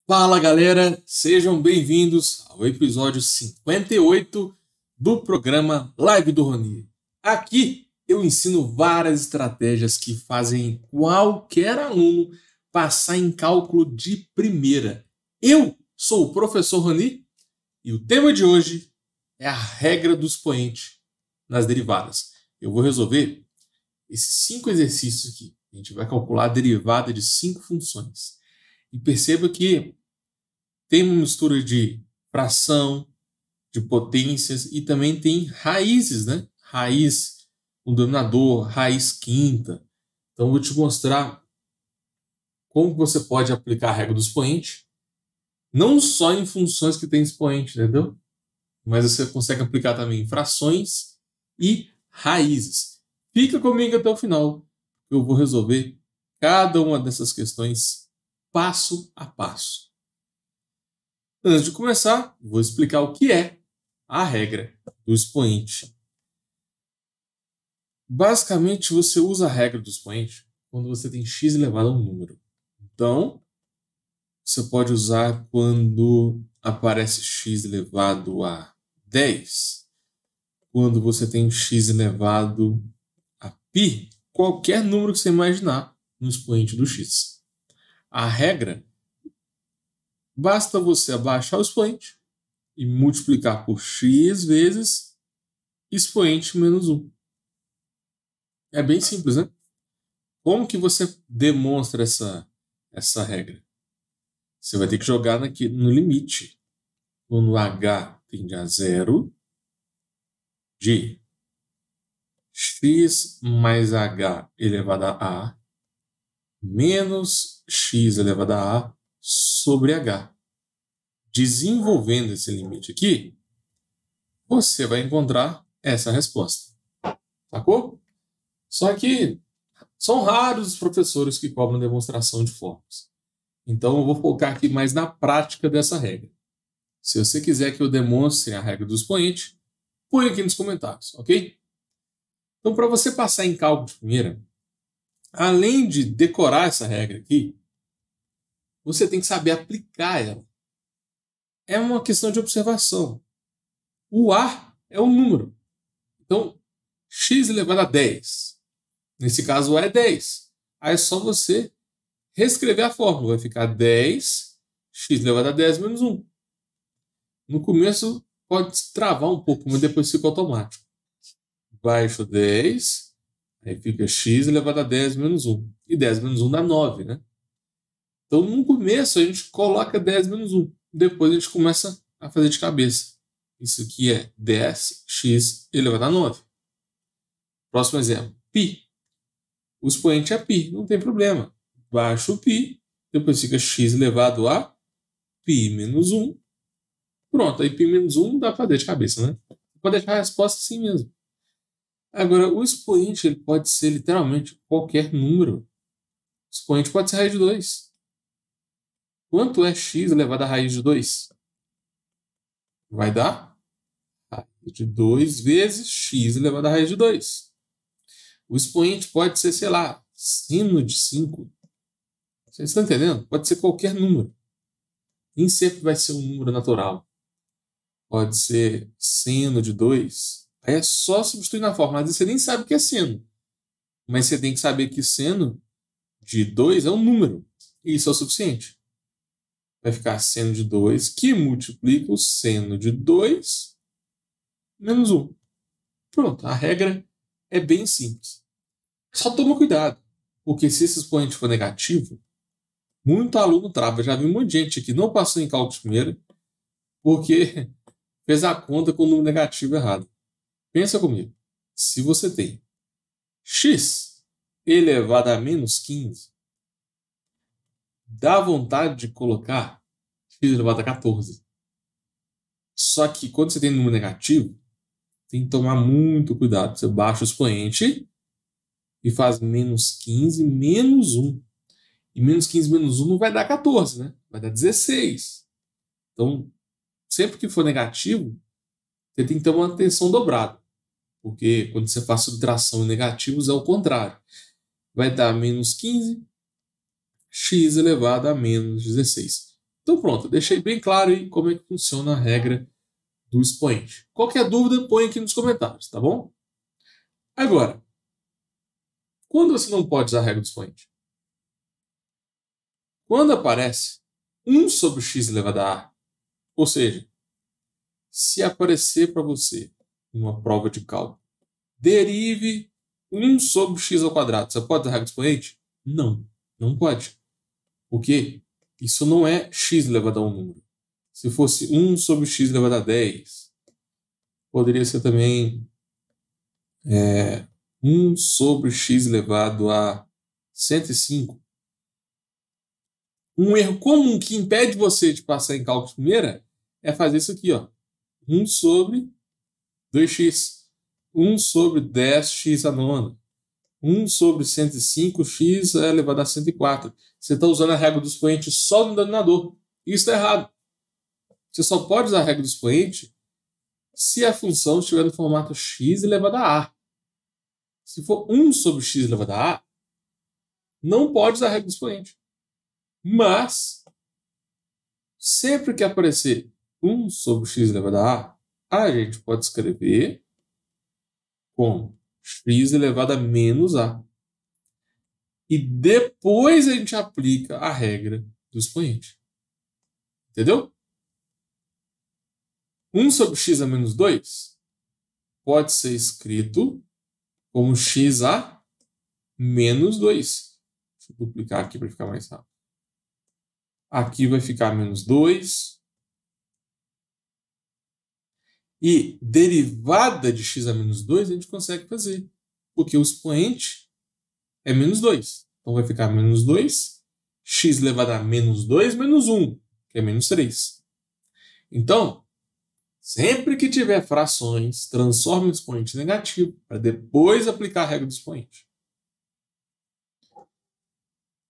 Fala galera, sejam bem-vindos ao episódio 58 do programa Live do Rony. Aqui eu ensino várias estratégias que fazem qualquer aluno passar em cálculo de primeira. Eu sou o professor Rony e o tema de hoje é a regra do expoente nas derivadas. Eu vou resolver esses 5 exercícios aqui. A gente vai calcular a derivada de 5 funções. E perceba que tem uma mistura de fração, de potências e também tem raízes, né? Raiz no denominador, raiz quinta. Então, eu vou te mostrar como você pode aplicar a regra do expoente, não só em funções que tem expoente, entendeu? Mas você consegue aplicar também em frações e raízes. Fica comigo até o final, eu vou resolver cada uma dessas questões passo a passo. Antes de começar, vou explicar o que é a regra do expoente. Basicamente, você usa a regra do expoente quando você tem x elevado a um número. Então, você pode usar quando aparece x elevado a 10, quando você tem x elevado a π, qualquer número que você imaginar no expoente do x. A regra, basta você abaixar o expoente e multiplicar por x vezes expoente menos 1. É bem simples, né? Como que você demonstra essa regra? Você vai ter que jogar no limite. Quando h tende a zero, de x mais h elevado a a menos x elevado a a sobre h. Desenvolvendo esse limite aqui, você vai encontrar essa resposta. Sacou? Só que são raros os professores que cobram demonstração de formas. Então eu vou focar aqui mais na prática dessa regra. Se você quiser que eu demonstre a regra do expoente, põe aqui nos comentários, ok? Então, para você passar em cálculo de primeira, além de decorar essa regra aqui, você tem que saber aplicar ela. É uma questão de observação. O A é um número. Então, x elevado a 10. Nesse caso, o A é 10. Aí é só você reescrever a fórmula. Vai ficar 10, x elevado a 10 menos 1. No começo pode travar um pouco, mas depois fica automático. Baixo 10, aí fica x elevado a 10 menos 1. E 10 menos 1 dá 9, né? Então, no começo, a gente coloca 10 menos 1. Depois a gente começa a fazer de cabeça. Isso aqui é 10x elevado a 9. Próximo exemplo, π. O expoente é π, não tem problema. Baixo π, depois fica x elevado a π menos 1. Pronto, aí π menos 1 dá para fazer de cabeça, né? Pode deixar a resposta assim mesmo. Agora, o expoente ele pode ser literalmente qualquer número. O expoente pode ser raiz de 2. Quanto é x elevado a raiz de 2? Vai dar raiz de 2 vezes x elevado a raiz de 2. O expoente pode ser, sei lá, seno de 5. Vocês estão entendendo? Pode ser qualquer número. Nem sempre vai ser um número natural. Pode ser seno de 2. Aí é só substituir na fórmula. Às vezes você nem sabe o que é seno. Mas você tem que saber que seno de 2 é um número. E isso é o suficiente. Vai ficar seno de 2 que multiplica o seno de 2 menos 1. Pronto, a regra é bem simples. Só toma cuidado, porque se esse expoente for negativo, muito aluno trava. Já vi muita gente que não passou em cálculo de primeira porque fez a conta com o número negativo errado. Pensa comigo. Se você tem x elevado a menos 15, dá vontade de colocar x elevado a 14. Só que quando você tem número negativo, tem que tomar muito cuidado. Você baixa o expoente e faz menos 15 menos 1. E menos 15 menos 1 não vai dar 14, né? Vai dar 16. Então, sempre que for negativo, você tem que ter uma atenção dobrada. Porque quando você faz subtração em negativos, é o contrário. Vai dar menos 15, x elevado a menos 16. Então pronto, eu deixei bem claro aí como é que funciona a regra do expoente. Qualquer dúvida, põe aqui nos comentários, tá bom? Agora, quando você não pode usar a regra do expoente? Quando aparece 1 sobre x elevado a a, ou seja, se aparecer para você uma prova de cálculo, derive 1 sobre x ao quadrado, você pode usar a regra do expoente? Não, não pode. Por quê? Isso não é x elevado a um número. Se fosse 1 sobre x elevado a 10, poderia ser também 1 sobre x elevado a 105. Um erro comum que impede você de passar em cálculo de primeira é fazer isso aqui, ó. 1 sobre 2x. 1 sobre 10x a nona. 1 sobre 105x elevado a 104. Você está usando a regra do expoente só no denominador. Isso está errado. Você só pode usar a regra do expoente se a função estiver no formato x elevado a a. Se for 1 sobre x elevado a a, não pode usar a regra do expoente. Mas, sempre que aparecer 1 sobre x elevado a, a gente pode escrever como x elevado a menos a. E depois a gente aplica a regra do expoente. Entendeu? 1 sobre x a menos 2 pode ser escrito como x a menos 2. Deixa eu duplicar aqui para ficar mais rápido. Aqui vai ficar menos 2. E derivada de x a menos 2 a gente consegue fazer. Porque o expoente é menos 2. Então vai ficar menos 2. X elevado a menos 2 menos 1, que é menos 3. Então, sempre que tiver frações, transforme o expoente negativo para depois aplicar a regra do expoente.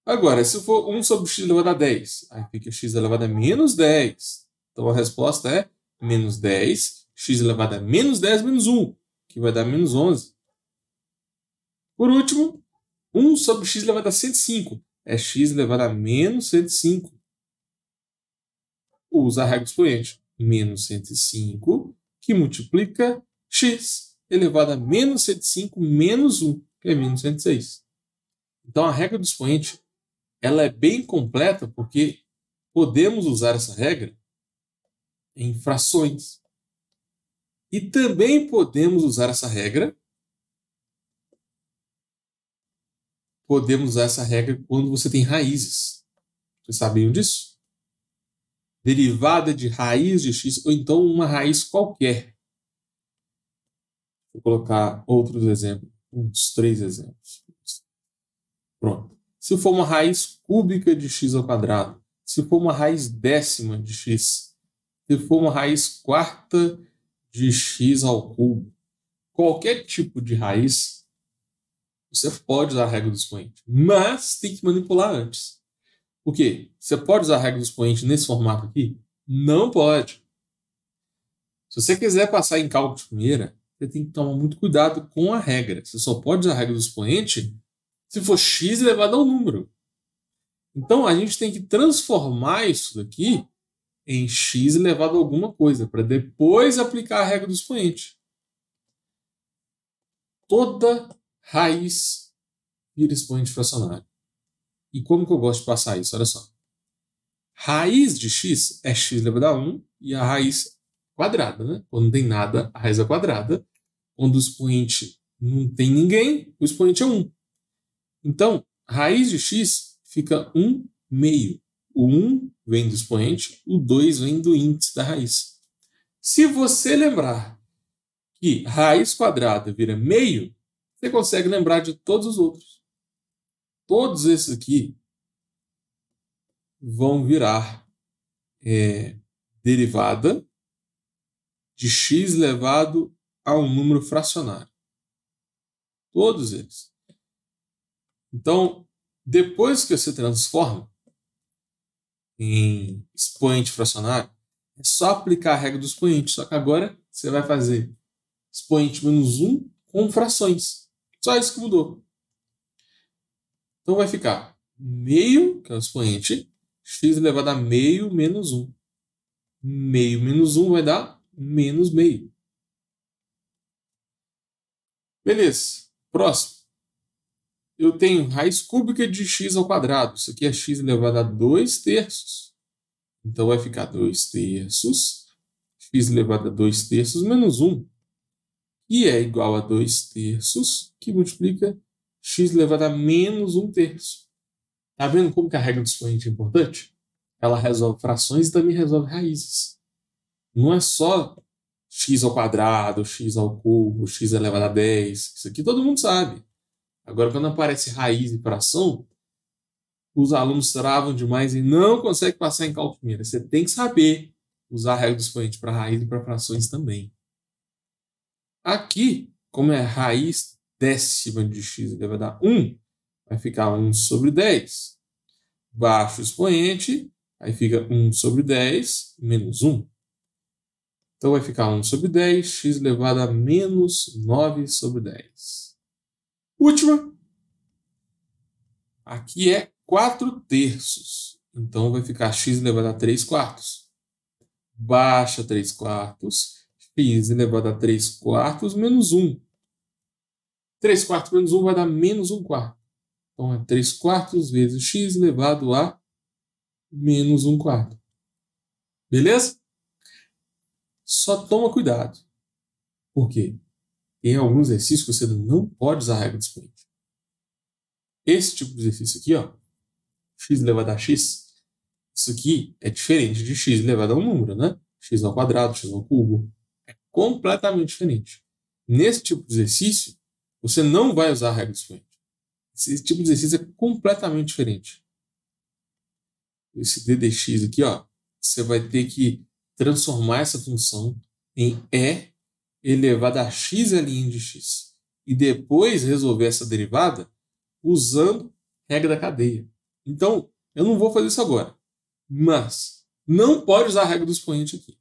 Agora, se for 1 sobre x elevado a 10, aí fica x elevado a menos 10. Então a resposta é menos 10, x elevado a menos 10 menos 1, que vai dar menos 11. Por último, 1 sobre x elevado a 105 é x elevado a menos 105. Usa a regra do expoente. Menos 105, que multiplica x elevado a menos 105 menos 1, que é menos 106. Então a regra do expoente ela é bem completa porque podemos usar essa regra em frações. E também podemos usar essa regra quando você tem raízes. Vocês sabiam disso? Derivada de raiz de x, ou então uma raiz qualquer. Vou colocar outros exemplos, uns 3 exemplos. Pronto. Se for uma raiz cúbica de x ao quadrado, se for uma raiz décima de x, se for uma raiz quarta de x ao cubo, qualquer tipo de raiz, você pode usar a regra do expoente, mas tem que manipular antes. Por quê? Você pode usar a regra do expoente nesse formato aqui? Não pode. Se você quiser passar em cálculo de primeira, você tem que tomar muito cuidado com a regra. Você só pode usar a regra do expoente se for x elevado ao número. Então, a gente tem que transformar isso daqui em x elevado a alguma coisa, para depois aplicar a regra do expoente. Toda raiz vira expoente fracionário. E como que eu gosto de passar isso? Olha só. Raiz de x é x elevado a 1 e a raiz quadrada, né? Quando não tem nada, a raiz é quadrada. Quando o expoente não tem ninguém, o expoente é 1. Então, raiz de x fica 1 meio. O 1 vem do expoente, o 2 vem do índice da raiz. Se você lembrar que raiz quadrada vira meio, você consegue lembrar de todos os outros. Todos esses aqui vão virar derivada de x elevado a um número fracionário. Todos eles. Então, depois que você transforma em expoente fracionário, é só aplicar a regra do expoente. Só que agora você vai fazer expoente menos 1 com frações. Só isso que mudou. Então vai ficar meio, que é o expoente, x elevado a meio menos 1. Meio menos 1 vai dar menos meio. Beleza. Próximo. Eu tenho raiz cúbica de x ao quadrado. Isso aqui é x elevado a 2 terços. Então vai ficar 2 terços. X elevado a 2 terços menos 1. E é igual a 2 terços, que multiplica x elevado a menos 1 terço. Tá vendo como que a regra do expoente é importante? Ela resolve frações e também resolve raízes. Não é só x ao quadrado, x ao cubo, x elevado a 10. Isso aqui todo mundo sabe. Agora, quando aparece raiz e fração, os alunos travam demais e não conseguem passar em cálculo primeiro. Você tem que saber usar a regra do expoente para raiz e para frações também. Aqui, como é raiz décima de x elevado a 1, vai ficar 1 sobre 10. Baixo o expoente, aí fica 1 sobre 10 menos 1. Então vai ficar 1 sobre 10, x elevado a menos 9 sobre 10. Última. Aqui é 4 terços. Então vai ficar x elevado a 3 quartos. Baixa 3 quartos. X elevado a 3 quartos menos 1. 3 quartos menos 1 vai dar menos 1 quarto. Então é 3 quartos vezes x elevado a menos 1 quarto. Beleza? Só toma cuidado. Por quê? Tem alguns exercícios que você não pode usar a regra do expoente. Esse tipo de exercício aqui, ó, x elevado a x, isso aqui é diferente de x elevado a um número, né? X ao quadrado, x ao cubo. É completamente diferente. Nesse tipo de exercício, você não vai usar a regra do expoente. Esse tipo de exercício é completamente diferente. Esse d dx aqui, ó, você vai ter que transformar essa função em e elevado a xl de x. E depois resolver essa derivada usando regra da cadeia. Então, eu não vou fazer isso agora. Mas não pode usar a regra do expoente aqui.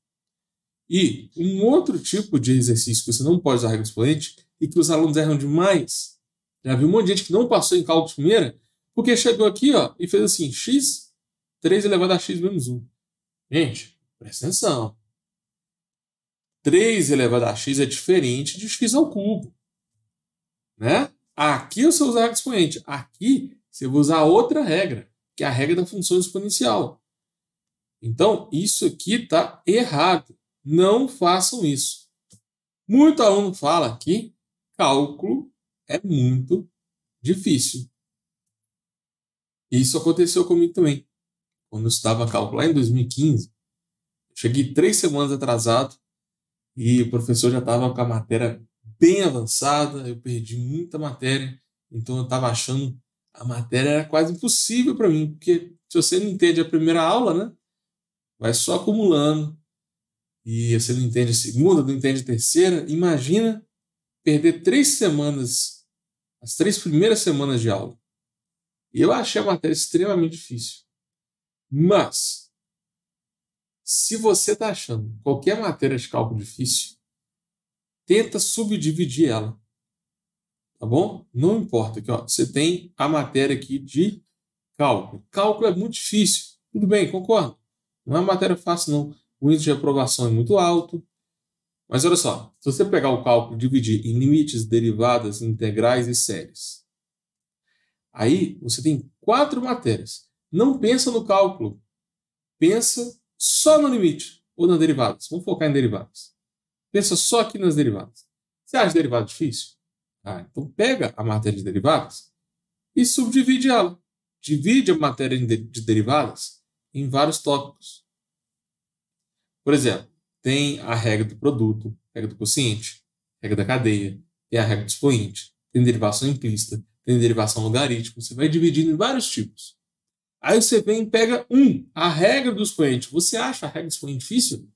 E um outro tipo de exercício que você não pode usar a regra do expoente e que os alunos erram demais. Já vi um monte de gente que não passou em cálculo de primeira porque chegou aqui, ó, e fez assim, x 3 elevado a x menos 1. Gente, presta atenção. 3 elevado a x é diferente de x ao cubo. Né? Aqui você usa a regra do expoente. Aqui você vai usar outra regra, que é a regra da função exponencial. Então, isso aqui está errado. Não façam isso. Muito aluno fala que cálculo é muito difícil. Isso aconteceu comigo também. Quando eu estudava cálculo lá em 2015, eu cheguei 3 semanas atrasado e o professor já estava com a matéria bem avançada, eu perdi muita matéria, então eu estava achando a matéria era quase impossível para mim, porque se você não entende a primeira aula, né, vai só acumulando, e você não entende a segunda, não entende a terceira, imagina perder 3 semanas, as 3 primeiras semanas de aula. E eu achei a matéria extremamente difícil. Mas, se você está achando qualquer matéria de cálculo difícil, tenta subdividir ela. Tá bom? Não importa. Aqui, ó, você tem a matéria aqui de cálculo. Cálculo é muito difícil. Tudo bem, concordo. Não é uma matéria fácil, não. O índice de aprovação é muito alto. Mas olha só, se você pegar o cálculo e dividir em limites, derivadas, integrais e séries, aí você tem 4 matérias. Não pensa no cálculo. Pensa só no limite ou nas derivadas. Vamos focar em derivadas. Pensa só aqui nas derivadas. Você acha derivada difícil? Então pega a matéria de derivadas e subdivide ela. Divide a matéria de derivadas em vários tópicos. Por exemplo, tem a regra do produto, regra do quociente, regra da cadeia, tem a regra do expoente, tem derivação implícita, tem derivação logarítmica. Você vai dividindo em vários tipos. Aí você vem e pega a regra do expoente. Você acha a regra do expoente difícil?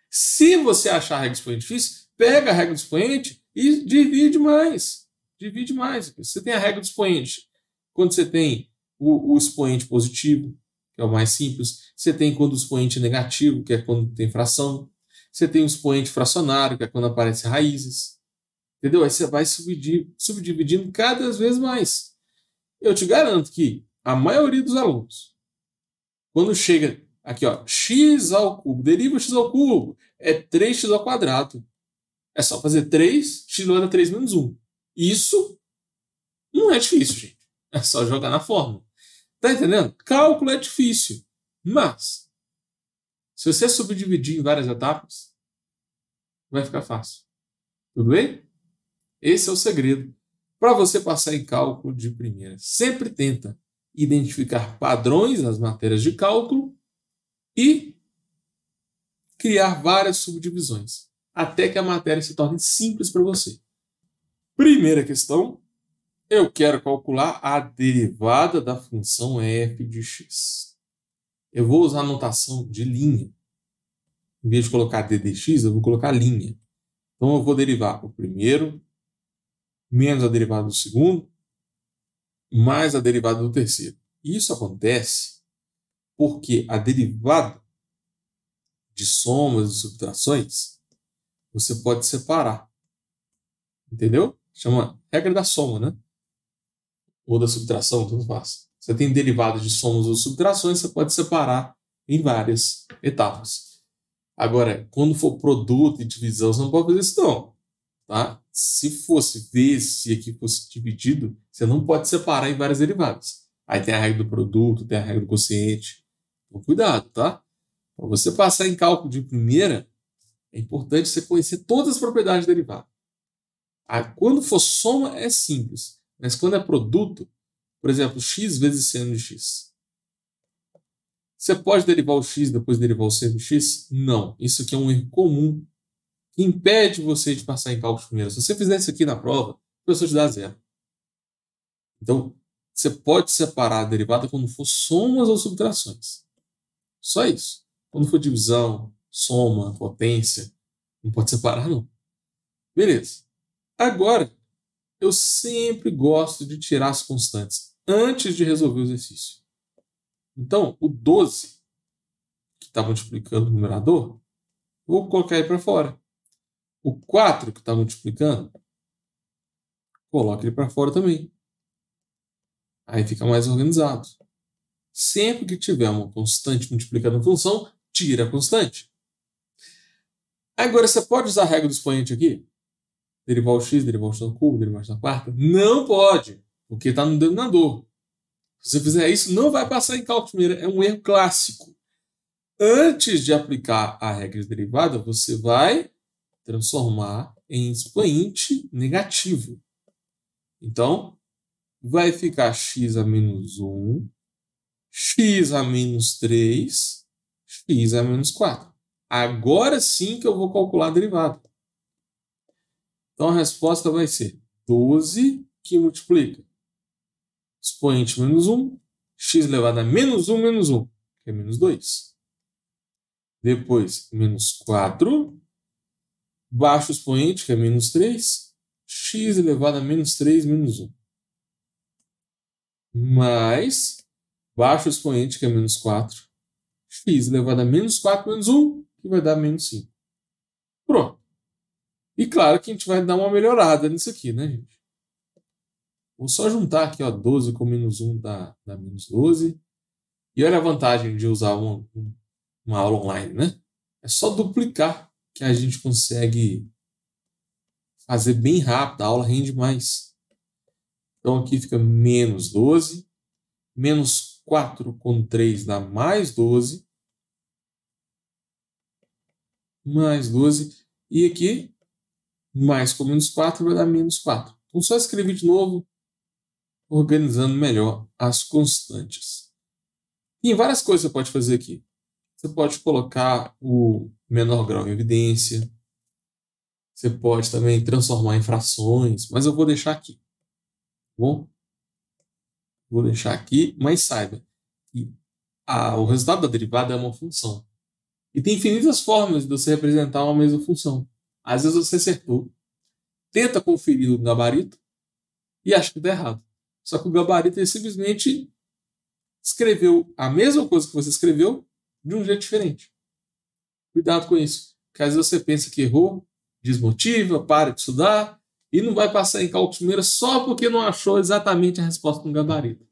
Se você achar a regra do expoente difícil, pega a regra do expoente e divide mais. Divide mais. Você tem a regra do expoente. Quando você tem o expoente positivo, que é o mais simples. Você tem quando o expoente é negativo, que é quando tem fração. Você tem o expoente fracionário, que é quando aparecem raízes. Entendeu? Aí você vai subdividindo cada vez mais. Eu te garanto que a maioria dos alunos Quando chega aqui, ó, x ao cubo, deriva x ao cubo, é 3x ao quadrado. É só fazer 3, x elevado a 3 menos 1. Isso não é difícil, gente. É só jogar na fórmula. Tá entendendo? Cálculo é difícil. Mas, se você subdividir em várias etapas, vai ficar fácil. Tudo bem? Esse é o segredo. Para você passar em cálculo de primeira, sempre tenta identificar padrões nas matérias de cálculo e criar várias subdivisões, até que a matéria se torne simples para você. Primeira questão, eu quero calcular a derivada da função f de x. Eu vou usar a notação de linha. Em vez de colocar d dx, eu vou colocar linha. Então eu vou derivar o primeiro, menos a derivada do segundo, mais a derivada do terceiro. Isso acontece porque a derivada de somas e subtrações você pode separar. Entendeu? Chama regra da soma, né? Ou da subtração, tudo faz. Você tem derivadas de somas ou subtrações, você pode separar em várias etapas. Agora, quando for produto e divisão, você não pode fazer isso não. Tá? Se fosse vezes, se aqui fosse dividido, você não pode separar em várias derivadas. Aí tem a regra do produto, tem a regra do quociente. Então, cuidado, tá? Para você passar em cálculo de primeira, é importante você conhecer todas as propriedades derivadas. Quando for soma, é simples. Mas quando é produto, por exemplo, x vezes seno de x. Você pode derivar o x e depois derivar o seno de x? Não. Isso aqui é um erro comum que impede você de passar em cálculo de primeira. Se você fizer isso aqui na prova, o professor te dá 0. Então, você pode separar a derivada quando for somas ou subtrações. Só isso. Quando for divisão, soma, potência, não pode separar, não. Beleza. Agora, eu sempre gosto de tirar as constantes antes de resolver o exercício. Então, o 12, que está multiplicando o numerador, vou colocar ele para fora. O 4, que está multiplicando, coloca ele para fora também. Aí fica mais organizado. Sempre que tiver uma constante multiplicando a função, tira a constante. Agora, você pode usar a regra do expoente aqui? Derivar o x, derivar o x ao cubo, derivar o x à quarta? Não pode, porque está no denominador. Se você fizer isso, não vai passar em cálculo de primeira. É um erro clássico. Antes de aplicar a regra de derivada, você vai transformar em expoente negativo. Então, vai ficar x a menos 1, x a menos 3, x a menos 4. Agora sim que eu vou calcular a derivada. Então, a resposta vai ser 12 que multiplica expoente menos 1, x elevado a menos 1, que é menos 2. Depois, menos 4, baixo expoente, que é menos 3, x elevado a menos 3, menos 1. Mais baixo expoente, que é menos 4, x elevado a menos 4, menos 1, que vai dar menos 5. Pronto. E claro que a gente vai dar uma melhorada nisso aqui, né, gente? Vou só juntar aqui, ó, 12 com menos 1 dá menos 12. E olha a vantagem de usar uma aula online, né? É só duplicar que a gente consegue fazer bem rápido, a aula rende mais. Então aqui fica menos 12, menos 4 com 3 dá mais 12, mais 12, e aqui mais com menos 4 vai dar menos 4. Então só escrever de novo, organizando melhor as constantes. E várias coisas você pode fazer aqui. Você pode colocar o menor grau em evidência. Você pode também transformar em frações, mas eu vou deixar aqui. Tá bom? Vou deixar aqui, mas saiba que o resultado da derivada é uma função. E tem infinitas formas de você representar uma mesma função. Às vezes você acertou. Tenta conferir o gabarito e acha que está errado. Só que o gabarito ele simplesmente escreveu a mesma coisa que você escreveu de um jeito diferente. Cuidado com isso. Porque às vezes você pensa que errou, desmotiva, para de estudar e não vai passar em cálculo primeiro só porque não achou exatamente a resposta no gabarito.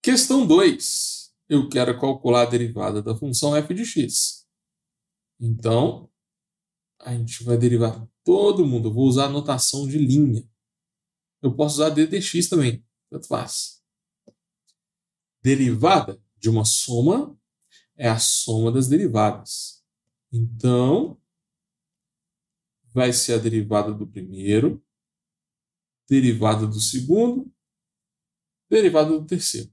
Questão 2. eu quero calcular a derivada da função f de x. Então, a gente vai derivar todo mundo. Eu vou usar a notação de linha. Eu posso usar d dx também, tanto faz. Derivada de uma soma é a soma das derivadas. Então, vai ser a derivada do primeiro, derivada do segundo, derivada do terceiro.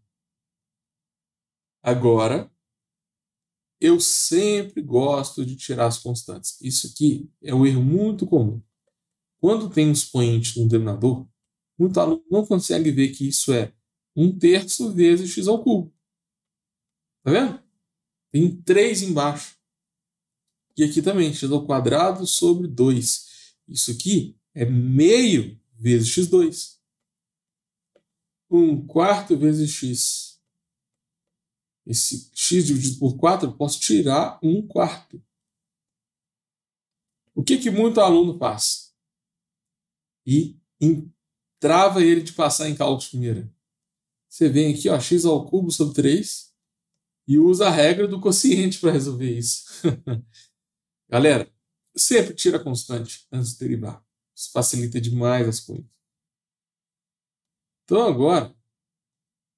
Agora, eu sempre gosto de tirar as constantes. Isso aqui é um erro muito comum. Quando tem um expoente no denominador, muito aluno não consegue ver que isso é 1/3 vezes x ao cubo. Tá vendo? Tem 3 embaixo. E aqui também, x ao quadrado sobre 2. Isso aqui é meio vezes x2. 1/4 vezes x. Esse x dividido por 4, eu posso tirar 1/4. O que muito aluno faz? E trava ele de passar em cálculo de primeira. Você vem aqui, ó, x ao cubo sobre 3 e usa a regra do quociente para resolver isso. Galera, sempre tira a constante antes de derivar. Isso facilita demais as coisas. Então agora,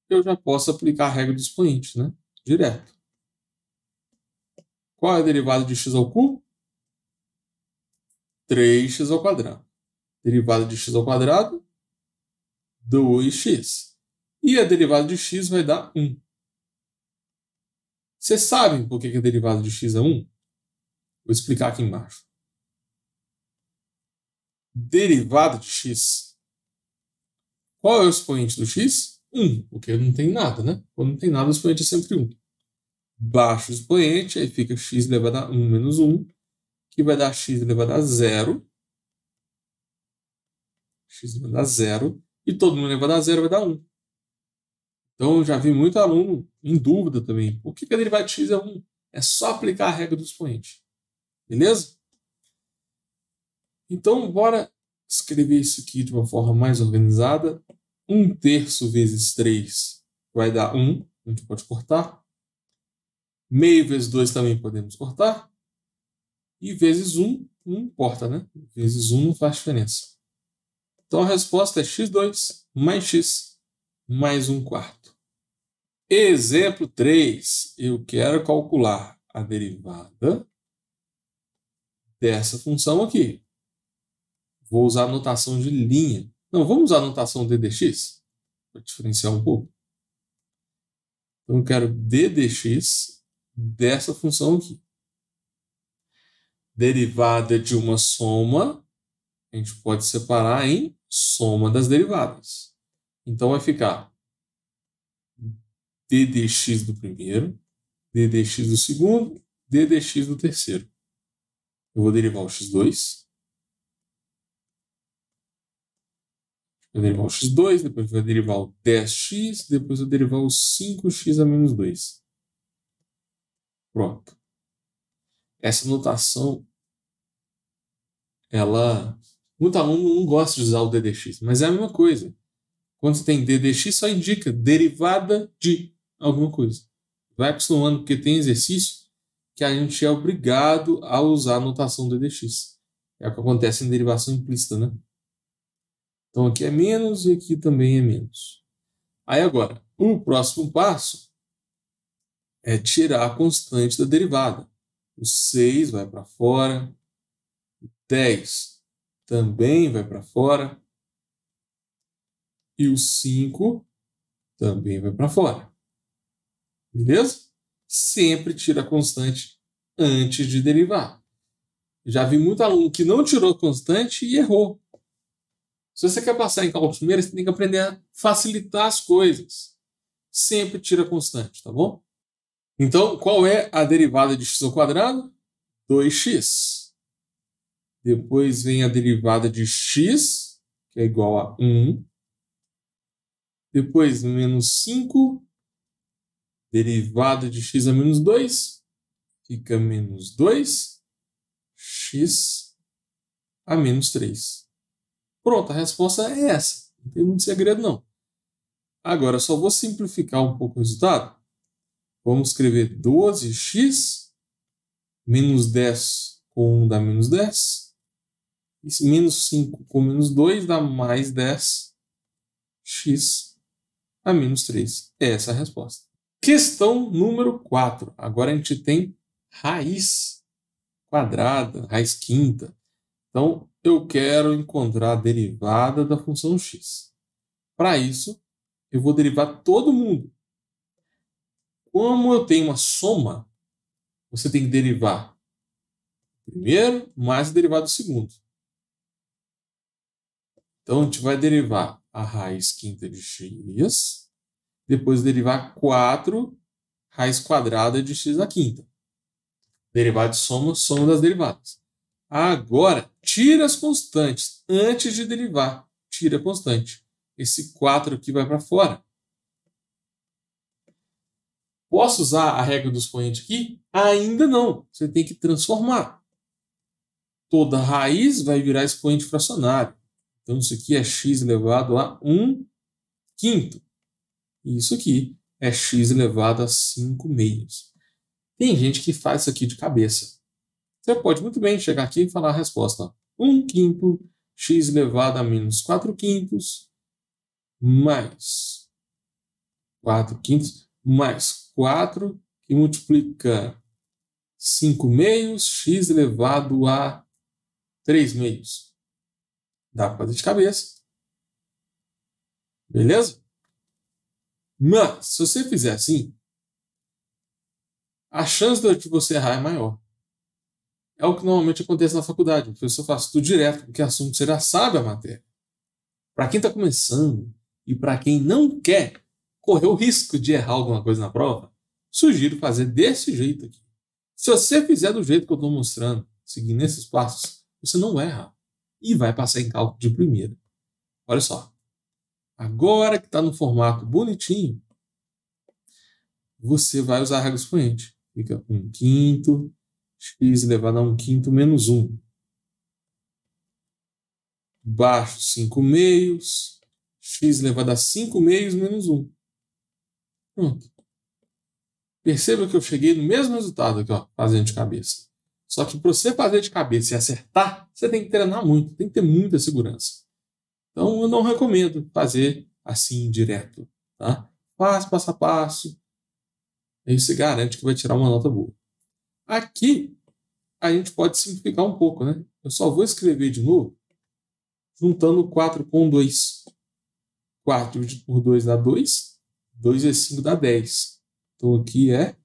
eu já posso aplicar a regra do expoente, né? Direto. Qual é a derivada de x ao cubo? 3x ao quadrado. Derivada de x ao quadrado? 2x. E a derivada de x vai dar 1. Vocês sabem por que a derivada de x é 1? Vou explicar aqui embaixo. Derivada de x. Qual é o expoente do x? 1, porque não tem nada, né? Quando não tem nada, o expoente é sempre 1. Baixo o expoente, aí fica x elevado a 1 menos 1, que vai dar x elevado a 0. X elevado a 0. E todo mundo elevado a 0 vai dar 1. Então, eu já vi muito aluno em dúvida também. Por que a derivada de x é 1? É só aplicar a regra do expoente. Beleza? Então, bora escrever isso aqui de uma forma mais organizada. 1/3 vezes 3 vai dar 1. A gente pode cortar. Meio vezes 2 também podemos cortar. E vezes 1, não importa, né? Vezes 1 não faz diferença. Então, a resposta é x2 mais x mais 1/4. Exemplo 3. Eu quero calcular a derivada dessa função aqui. Vou usar a notação de linha. Não, vamos usar a notação d dx para diferenciar um pouco. Então, eu quero d dx dessa função aqui. Derivada de uma soma, a gente pode separar em soma das derivadas. Então, vai ficar d dx do primeiro, d dx do segundo, d dx do terceiro. Eu vou derivar o x2. Eu vou derivar o x2, depois eu vou derivar o 10x, depois eu vou derivar o 5x a menos 2. Pronto. Essa notação, muito aluno não gosta de usar o d dx, mas é a mesma coisa. Quando você tem d dx, só indica derivada de alguma coisa. Vai acostumando, porque tem exercício que a gente é obrigado a usar a notação d dx. É o que acontece em derivação implícita, né? Então aqui é menos e aqui também é menos. Aí agora, o próximo passo é tirar a constante da derivada. O 6 vai para fora, o 10 também vai para fora e o 5 também vai para fora. Beleza? Sempre tira a constante antes de derivar. Já vi muito aluno que não tirou a constante e errou. Se você quer passar em cálculo primeiro, você tem que aprender a facilitar as coisas. Sempre tira a constante, tá bom? Então, qual é a derivada de x ao quadrado? 2x. Depois vem a derivada de x, que é igual a 1. Depois, menos 5. Derivada de x a menos 2. Fica menos 2. X a menos 3. Pronto, a resposta é essa. Não tem muito segredo, não. Agora, só vou simplificar um pouco o resultado. Vamos escrever 12x menos 10 com 1 dá menos 10. E menos 5 com menos 2 dá mais 10. X a menos 3. Essa é a resposta. Questão número 4. Agora a gente tem raiz quadrada, raiz quinta. Então, eu quero encontrar a derivada da função x. Para isso, eu vou derivar todo mundo. Como eu tenho uma soma, você tem que derivar o primeiro mais o derivado do segundo. Então, a gente vai derivar a raiz quinta de x, depois derivar 4 raiz quadrada de x à quinta. Derivada de soma, soma das derivadas. Agora, tira as constantes antes de derivar. Tira a constante. Esse 4 aqui vai para fora. Posso usar a regra do expoente aqui? Ainda não. Você tem que transformar. Toda raiz vai virar expoente fracionário. Então, isso aqui é x elevado a 1 quinto. E isso aqui é x elevado a 5 meios. Tem gente que faz isso aqui de cabeça. Você pode muito bem chegar aqui e falar a resposta. 1 quinto, x elevado a menos 4 quintos, mais 4 quintos, mais 4, que multiplica 5 meios, x elevado a 3 meios. Dá para fazer de cabeça. Beleza? Mas, se você fizer assim, a chance de você errar é maior. É o que normalmente acontece na faculdade. O professor faz tudo direto, porque assume que você já sabe a matéria. Para quem está começando e para quem não quer correr o risco de errar alguma coisa na prova, sugiro fazer desse jeito aqui. Se você fizer do jeito que eu estou mostrando, seguindo esses passos, você não vai errar. E vai passar em cálculo de primeira. Olha só. Agora que está no formato bonitinho, você vai usar a regra expoente. Fica 1 quinto, x elevado a 1 quinto menos 1. Baixo 5 meios, x elevado a 5 meios menos 1. Pronto. Perceba que eu cheguei no mesmo resultado aqui, ó, fazendo de cabeça. Só que para você fazer de cabeça e acertar, você tem que treinar muito, tem que ter muita segurança. Então eu não recomendo fazer assim direto. Tá? Faz passo a passo. Aí você garante que vai tirar uma nota boa. Aqui a gente pode simplificar um pouco, né? Eu só vou escrever de novo, juntando 4 com 2. 4 dividido por 2 dá 2. 2 vezes 5 dá 10. Então aqui é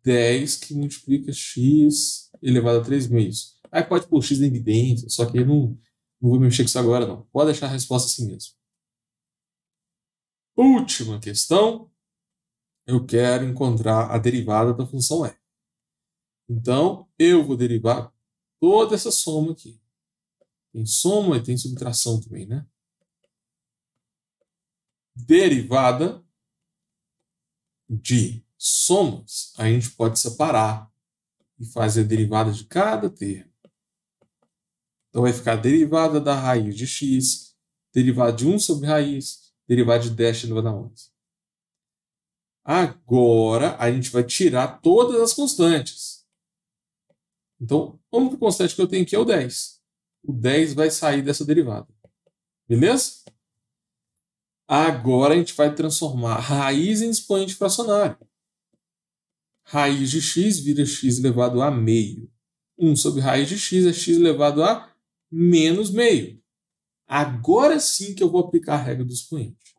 10 que multiplica x elevado a 3 meios. Aí pode pôr x na evidência, só que eu não vou mexer com isso agora não. Pode deixar a resposta assim mesmo. Última questão. Eu quero encontrar a derivada da função f. Então, eu vou derivar toda essa soma aqui. Tem soma e tem subtração também, né? Derivada de somas, a gente pode separar e fazer a derivada de cada termo. Então, vai ficar a derivada da raiz de x, derivada de 1 sobre raiz, derivada de 10 elevado a 11. Agora, a gente vai tirar todas as constantes. Então, a única constante que eu tenho aqui é o 10. O 10 vai sair dessa derivada. Beleza? Agora, a gente vai transformar a raiz em expoente fracionário. Raiz de x vira x elevado a meio. 1 sobre raiz de x é x elevado a menos meio. Agora sim que eu vou aplicar a regra do expoente.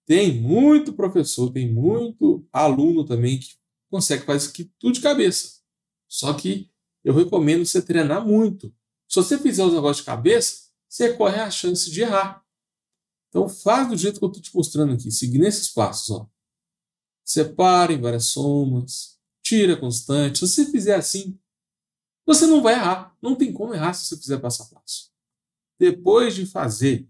Tem muito professor, tem muito aluno também que consegue fazer isso aqui tudo de cabeça. Só que eu recomendo você treinar muito. Se você fizer os negócios de cabeça, você corre a chance de errar. Então faz do jeito que eu estou te mostrando aqui, seguindo esses passos. Ó. Separa em várias somas, tira constante. Se você fizer assim, você não vai errar. Não tem como errar se você fizer passo a passo. Depois de fazer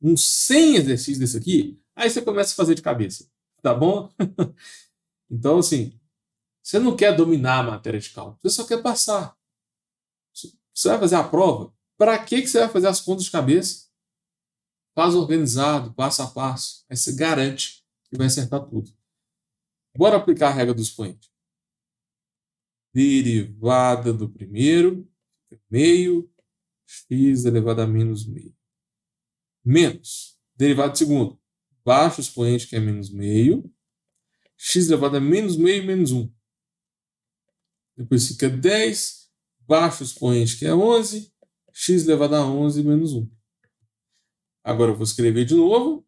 uns 100 exercícios desse aqui, aí você começa a fazer de cabeça. Tá bom? Então, assim, você não quer dominar a matéria de cálculo, você só quer passar. Você vai fazer a prova, para que você vai fazer as contas de cabeça? Faz organizado, passo a passo. Aí você garante que vai acertar tudo. Bora aplicar a regra do expoente. Derivada do primeiro, meio, x elevado a menos meio. Menos. Derivada do segundo. Baixo o expoente, que é menos meio. X elevado a menos meio menos 1. Depois fica 10. Baixo o expoente, que é 11. X elevado a 11 menos 1. Agora eu vou escrever de novo,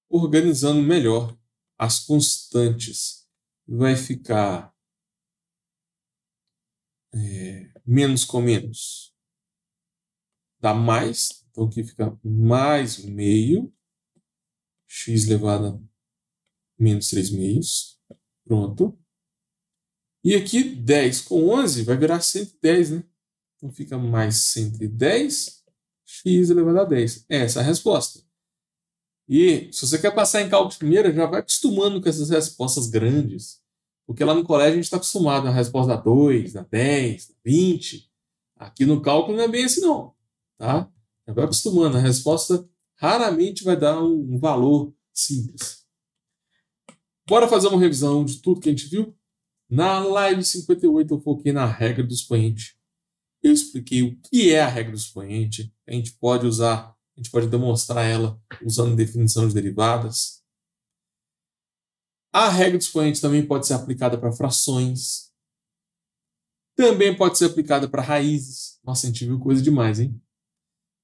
organizando melhor as constantes. Vai ficar menos com menos dá mais. Então aqui fica mais meio. X elevado a menos 3 meios. Pronto. E aqui 10 com 11 vai virar 110, né? Então fica mais 110, x elevado a 10. Essa é a resposta. E se você quer passar em cálculo de primeira, já vai acostumando com essas respostas grandes. Porque lá no colégio a gente está acostumado a resposta da 2, da 10, da 20. Aqui no cálculo não é bem assim não. Tá? Já vai acostumando. A resposta raramente vai dar um valor simples. Bora fazer uma revisão de tudo que a gente viu? Na live 58 eu foquei na regra do expoente. Eu expliquei o que é a regra do expoente. A gente pode usar, a gente pode demonstrar ela usando definição de derivadas. A regra do expoente também pode ser aplicada para frações. Também pode ser aplicada para raízes. Nossa, a gente viu coisa demais, hein?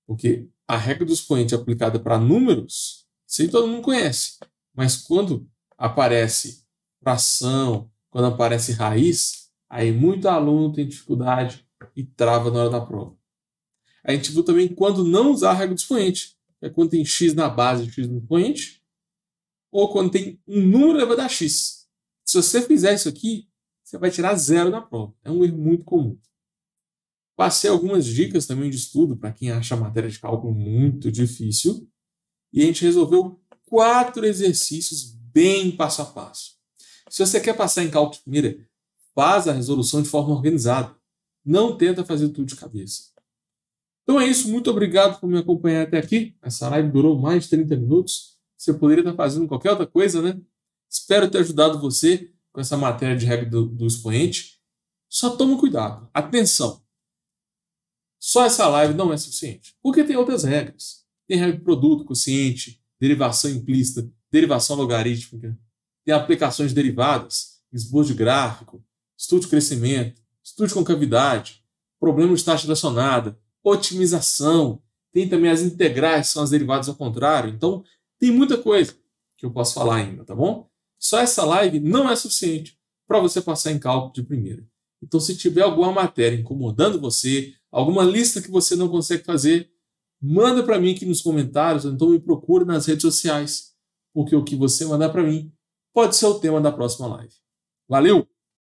Porque a regra do expoente aplicada para números, isso aí todo mundo conhece. Mas quando aparece fração, quando aparece raiz, aí muito aluno tem dificuldade e trava na hora da prova. A gente viu também quando não usar a regra do expoente. É quando tem x na base e x no expoente, ou quando tem um número elevado a x. Se você fizer isso aqui, você vai tirar 0 na prova. É um erro muito comum. Passei algumas dicas também de estudo para quem acha a matéria de cálculo muito difícil. E a gente resolveu 4 exercícios bem passo a passo. Se você quer passar em cálculo de primeira, faz a resolução de forma organizada. Não tenta fazer tudo de cabeça. Então é isso. Muito obrigado por me acompanhar até aqui. Essa live durou mais de 30 minutos. Você poderia estar fazendo qualquer outra coisa, né? Espero ter ajudado você com essa matéria de regra do expoente. Só toma cuidado. Atenção! Só essa live não é suficiente. Porque tem outras regras. Tem regra de produto, quociente, derivação implícita, derivação logarítmica. Tem aplicações de derivadas, esboço de gráfico, estudo de crescimento, estudo de concavidade, problema de taxa fracionada, otimização. Tem também as integrais, que são as derivadas ao contrário. Então, tem muita coisa que eu posso falar ainda, tá bom? Só essa live não é suficiente para você passar em cálculo de primeira. Então, se tiver alguma matéria incomodando você, alguma lista que você não consegue fazer, manda para mim aqui nos comentários, ou então me procure nas redes sociais, porque o que você mandar para mim pode ser o tema da próxima live. Valeu!